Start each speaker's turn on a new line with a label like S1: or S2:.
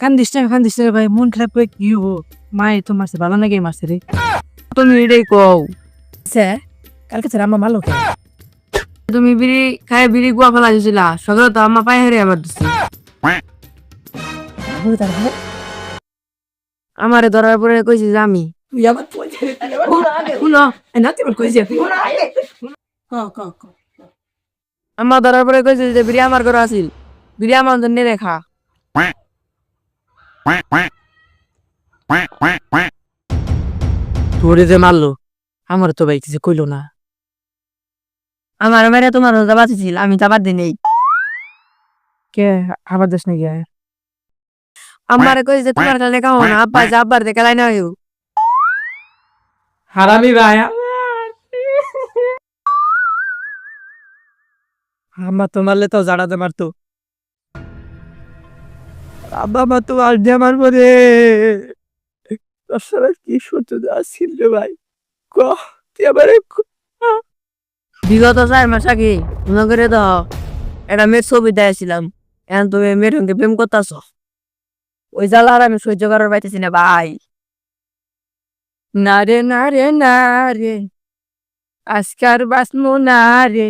S1: কান্দিস না ভাই, মন খারাপ করে কি হবো? মায়ে তো মারছে, ভালো নাকি মারছে রে? তুমি এটাই কও।
S2: স্যার কালকে স্যার আমার মালো
S1: তুমি বিড়ি খায় বিড়ি গুয়া ফেলা দিয়েছিলা, সকালে তো আমার পায়ে হেরে আমার দিচ্ছে। আমারে ধরার পরে কইছি যে আমি
S2: তুই আবার
S1: শুনো,
S2: নাতি বল কইছি
S1: আমার ধরার পরে কইছে যে বিড়ি আমার ঘরে আছিল, বিড়ি আমার জন্য রেখা। তোরে যে মারলো, আমার তো ভাই কিছু কইলো না। আমার মেরে তোমার রোজা বাঁচিছিল, আমি তো আবার দিই নেই। কে আবার দেশ নাকি? আমার কইছে যে তোমার কাছে কাও না, আব্বা যা আব্বার দেখে লাই না হইও। হারামি ভাই, আমার তো মারলে তো জাড়াতে মারতো। আব্বা মা তো আর দিয়ে মারবো রে। তোর কি সহ্য আসছিল রে ভাই, ক তুই আবার বিগত 4 মাস আগে মনে করে দাও একটা মেয়ের ছবি দিয়েছিলাম, এখন তুমি মেয়ের সঙ্গে প্রেম করতেছ। ওই জ্বালা আর আমি সহ্য করার পাইতেছি না ভাই। না রে না রে না রে, আজকার বাসমু না রে।